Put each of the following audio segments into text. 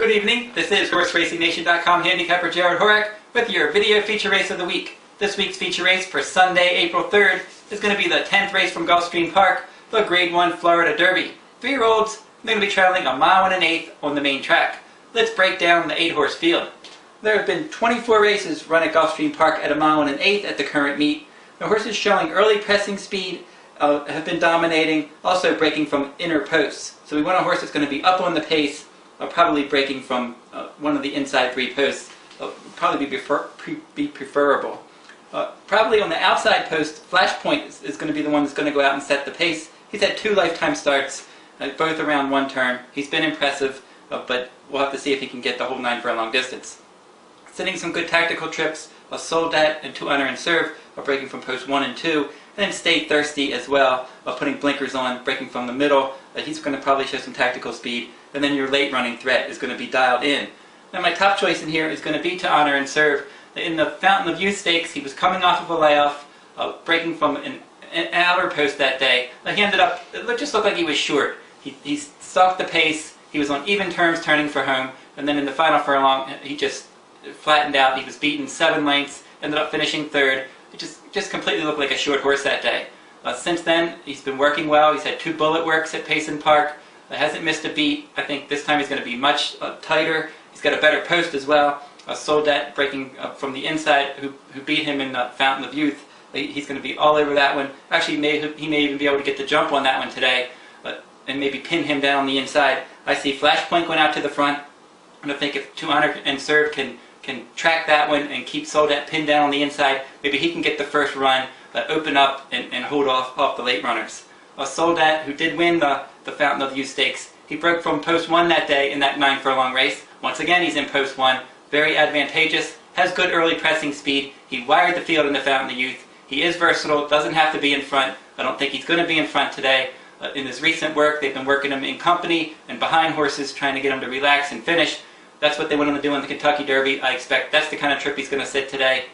Good evening, this is HorseRacingNation.com handicapper Jared Horak with your video feature race of the week. This week's feature race for Sunday, April 3rd is going to be the 10th race from Gulfstream Park, the Grade 1 Florida Derby. 3-year-olds, they're going to be traveling a mile and an eighth on the main track. Let's break down the 8-horse field. There have been 24 races run at Gulfstream Park at a mile and an eighth at the current meet. The horses showing early pressing speed have been dominating, also breaking from inner posts. So we want a horse that's going to be up on the pace, probably breaking from one of the inside three posts. Probably be preferable. Probably on the outside post, Flashpoint is going to be the one that's going to go out and set the pace. He's had 2 lifetime starts, both around 1 turn. He's been impressive, but we'll have to see if he can get the whole 9 for a long distance. Sitting some good tactical trips, a Soldat and 2 Honor and Serve, breaking from post 1 and 2, and then Stay Thirsty as well, putting blinkers on, breaking from the middle. He's going to probably show some tactical speed, and then your late running threat is going to be dialed in. Now my top choice in here is going to be 2 Honor and Serve. In the Fountain of Youth Stakes, he was coming off of a layoff, breaking from an outer post that day. He ended up, it just looked like he was short. He stalked the pace, he was on even terms turning for home, and then in the final furlong, he just flattened out. He was beaten 7 lengths, ended up finishing 3rd. It just completely looked like a short horse that day. Since then, he's been working well. He's had 2 bullet works at Payson Park. Hasn't missed a beat. I think this time he's going to be much tighter. He's got a better post as well. Soldat breaking from the inside, who beat him in the Fountain of Youth. He's going to be all over that one. Actually, he may even be able to get the jump on that one today, and maybe pin him down on the inside. I see Flashpoint going out to the front, and I think if 2 Honor and Serve can track that one and keep Soldat pinned down on the inside, maybe he can get the first run, open up and hold off the late runners. Soldat, who did win the Fountain of Youth Stakes, he broke from post 1 that day in that 9 furlong race. Once again, he's in post 1, very advantageous, has good early pressing speed. He wired the field in the Fountain of Youth. He is versatile, doesn't have to be in front. I don't think he's going to be in front today. In his recent work, they've been working him in company and behind horses, trying to get him to relax and finish. That's what they want him to do in the Kentucky Derby. I expect that's the kind of trip he's going to sit today.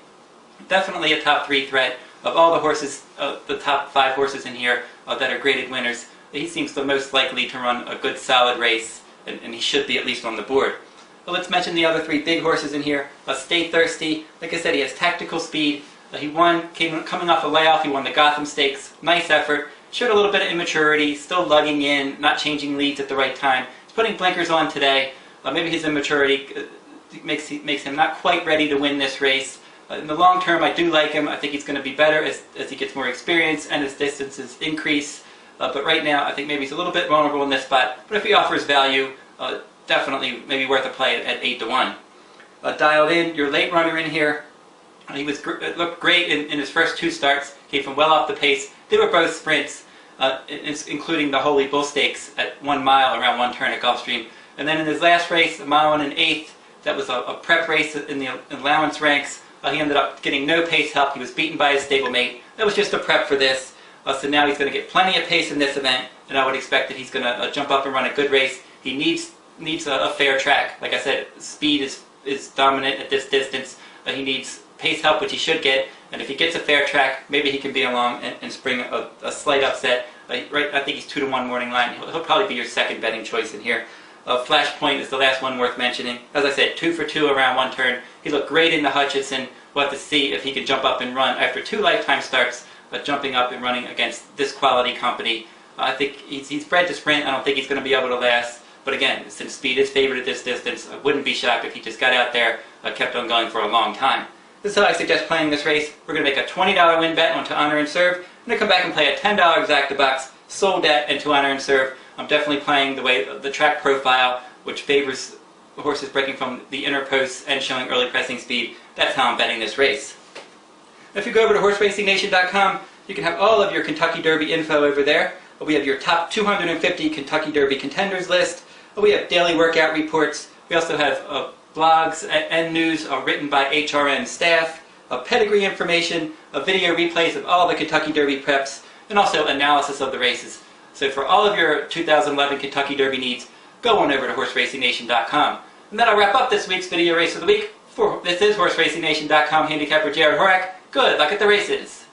Definitely a top 3 threat. Of all the horses, the top 5 horses in here that are graded winners, he seems the most likely to run a good solid race, and he should be at least on the board. But let's mention the other 3 big horses in here. Stay Thirsty. Like I said, he has tactical speed. He won, coming off a layoff, he won the Gotham Stakes. Nice effort. Showed a little bit of immaturity, still lugging in, not changing leads at the right time. He's putting blinkers on today. Maybe his immaturity makes him not quite ready to win this race. In the long term, I do like him. I think he's going to be better as he gets more experience and his distances increase. But right now, I think maybe he's a little bit vulnerable in this spot. But if he offers value, definitely maybe worth a play at 8 to 1. Dialed in, your late runner in here. He looked great in his first 2 starts. Came from well off the pace. They were both sprints, including the Holy Bull Stakes at 1 mile around 1 turn at Gulfstream. And then in his last race, a mile and an eighth, that was a prep race in the allowance ranks. He ended up getting no pace help. He was beaten by his stablemate. That was just a prep for this. So now he's going to get plenty of pace in this event, and I would expect that he's going to jump up and run a good race. He needs a fair track. Like I said, speed is dominant at this distance. He needs pace help, which he should get, and if he gets a fair track, maybe he can be along and spring a slight upset. Right, I think he's 2 to 1 morning line. He'll probably be your second betting choice in here. Flashpoint is the last one worth mentioning. As I said, 2 for 2 around 1 turn. He looked great in the Hutchinson. We'll have to see if he can jump up and run after 2 lifetime starts, jumping up and running against this quality company. I think he's bred to sprint. I don't think he's going to be able to last. But again, since speed is favored at this distance, I wouldn't be shocked if he just got out there, kept on going for a long time. This is how I suggest playing this race. We're going to make a $20 win bet on 2 Honor and Serve. I'm going to come back and play a $10 exacta-box, Soldat and 2 Honor and Serve. I'm definitely playing the track profile, which favors horses breaking from the inner posts and showing early pressing speed. That's how I'm betting this race. If you go over to HorseRacingNation.com, you can have all of your Kentucky Derby info over there. We have your top 250 Kentucky Derby contenders list. We have daily workout reports. We also have blogs and news written by HRN staff, pedigree information, video replays of all the Kentucky Derby preps, and also analysis of the races. So for all of your 2011 Kentucky Derby needs, go on over to HorseRacingNation.com. And that'll wrap up this week's video race of the week. This is HorseRacingNation.com handicapper Jared Horak. Good luck at the races.